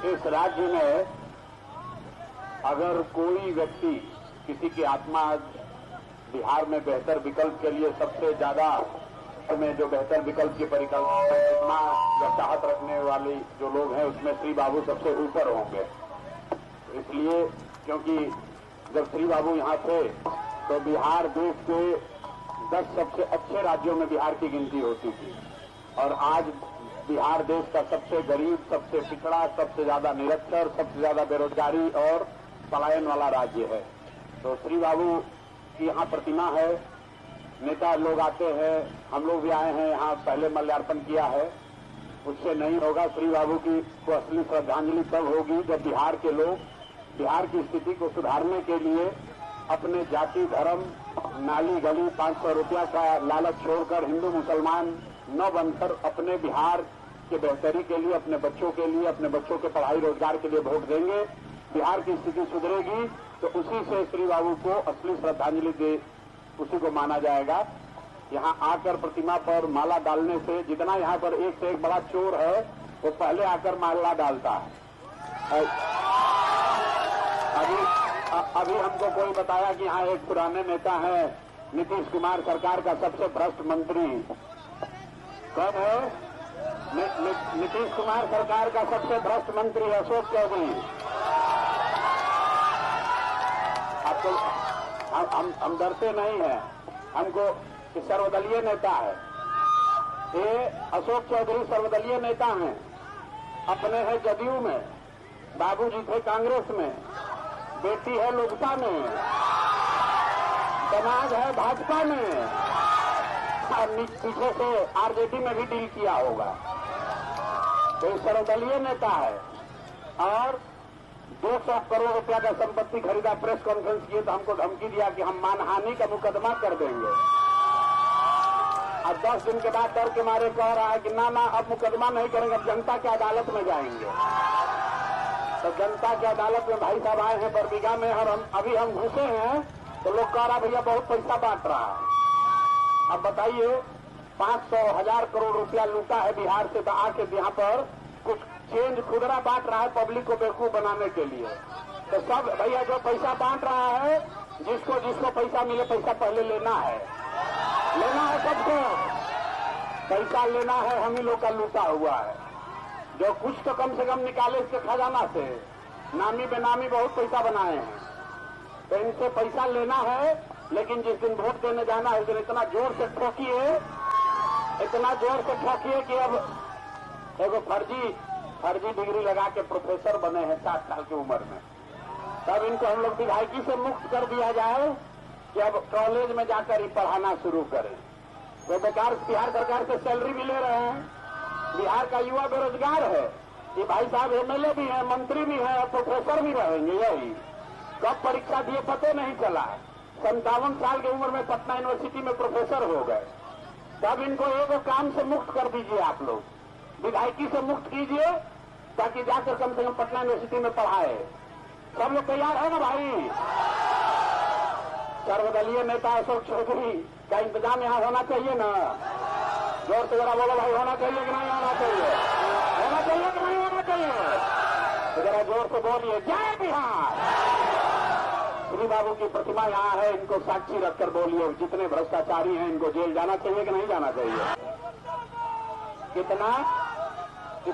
इस राज्य में अगर कोई व्यक्ति किसी की आत्मा बिहार में बेहतर विकल्प के लिए सबसे ज्यादा में जो बेहतर विकल्प की परिकल्पना या चाहत रखने वाले जो लोग हैं उसमें श्री बाबू सबसे ऊपर होंगे। इसलिए क्योंकि जब श्री बाबू यहाँ थे तो बिहार देश के 10 सबसे अच्छे राज्यों में बिहार की गिनती होती थी और आज बिहार देश का सबसे गरीब, सबसे पिछड़ा, सबसे ज्यादा निरक्षर, सबसे ज्यादा बेरोजगारी और पलायन वाला राज्य है। तो श्री बाबू की यहाँ प्रतिमा है, नेता लोग आते हैं, हम लोग भी आए हैं यहाँ, पहले माल्यार्पण किया है। उससे नहीं होगा, श्री बाबू की को असली श्रद्धांजलि तब होगी जब बिहार के लोग बिहार की स्थिति को सुधारने के लिए अपने जाति, धर्म, नाली गली 500 रुपया का लालच छोड़कर हिंदू मुसलमान न बनकर अपने बिहार के बेहतरी के लिए, अपने बच्चों के लिए, अपने बच्चों के पढ़ाई रोजगार के लिए वोट देंगे। बिहार की स्थिति सुधरेगी तो उसी से श्री बाबू को असली श्रद्धांजलि दे, उसी को माना जाएगा। यहाँ आकर प्रतिमा पर माला डालने से, जितना यहाँ पर एक से एक बड़ा चोर है वो पहले आकर माला डालता है। अभी हमको कोई बताया कि यहाँ एक पुराने नेता है, नीतीश कुमार सरकार का सबसे भ्रष्ट मंत्री। कौन है? नीतीश कुमार सरकार का सबसे भ्रष्ट मंत्री अशोक चौधरी। आपको हम डरते नहीं हैं, हमको सर्वदलीय नेता है ये। अशोक चौधरी सर्वदलीय नेता हैं, अपने हैं जदयू में, बाबूजी थे कांग्रेस में, बेटी है लोजपा में, समाज है भाजपा में और पीछे से आरजेडी में भी डील किया होगा। तो सर्वदलीय नेता है और 200 करोड़ रुपया का संपत्ति खरीदा। प्रेस कॉन्फ्रेंस किए तो हमको धमकी दिया कि हम मानहानि का मुकदमा कर देंगे। अब 10 दिन के बाद डर के मारे कह रहा है कि ना अब मुकदमा नहीं करेंगे, अब जनता की अदालत में जाएंगे। तो जनता की अदालत में भाई साहब आए हैं बरबीघा में और अभी हम घुसे हैं तो लोग कह रहा भैया बहुत पैसा बांट रहा है। अब बताइए 500,000 करोड़ रुपया लूटा है बिहार से, तो आके यहाँ पर कुछ चेंज खुदरा बांट रहा है पब्लिक को बेवकूफ बनाने के लिए। तो सब भैया जो पैसा बांट रहा है, जिसको जिसको पैसा मिले पैसा पहले लेना है सबको, पैसा लेना है। हम ही लोग का लूटा हुआ है, जो कुछ तो कम से कम निकाले इसके खजाना से। नामी बेनामी बहुत पैसा बनाए हैं, तो इनसे पैसा लेना है। लेकिन जिस दिन वोट देने जाना है उस दिन इतना जोर से ठोकिए, इतना जोर से ठोकिए कि अब एगो फर्जी डिग्री लगा के प्रोफेसर बने हैं 60 साल की उम्र में। तब इनको हम लोग विधायकी से मुक्त कर दिया जाए कि अब कॉलेज में जाकर ही पढ़ाना शुरू करें। तो बेकार बिहार सरकार से सैलरी भी ले रहे हैं। बिहार का युवा बेरोजगार है, ये भाई साहब एमएलए भी है, मंत्री भी है और प्रोफेसर भी रहेंगे। यही कब परीक्षा दिए पता नहीं चला। 57 साल की उम्र में पटना यूनिवर्सिटी में प्रोफेसर हो गए। तब इनको एक काम से मुक्त कर दीजिए, आप लोग विधायकी से मुक्त कीजिए ताकि जाकर कम से कम पटना यूनिवर्सिटी में पढ़ाए। सब लोग तैयार है ना भाई? सर्वदलीय नेता अशोक चौधरी का इंतजाम यहाँ होना चाहिए ना? जोर से जरा बोलो भाई, होना चाहिए कि नहीं होना चाहिए? होना चाहिए कि नहीं होना चाहिए? तो जरा जोर से बोलिए जय बिहार। श्री बाबू की प्रतिमा यहाँ है, इनको साक्षी रखकर बोलिए जितने भ्रष्टाचारी हैं इनको जेल जाना चाहिए कि नहीं जाना चाहिए? कितना?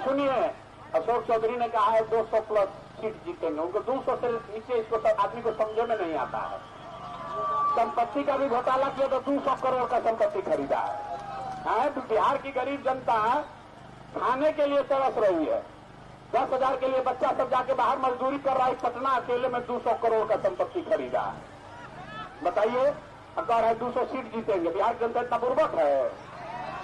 सुनिए, अशोक चौधरी ने कहा है 200 प्लस सीट जीतेंगे। उनको 200 से नीचे इसको आदमी को समझे में नहीं आता है। संपत्ति का भी घोटाला किया तो 200 करोड़ का संपत्ति खरीदा है। तो बिहार की गरीब जनता खाने के लिए तरस रही है। 10,000 के लिए बच्चा सब जाके बाहर मजदूरी कर रहा है। पटना अकेले में 200 करोड़ का संपत्ति खरीदा है। बताइए, अब कह रहा है 200 सीट जीतेंगे। बिहार की जनता इतना बुर्बक है?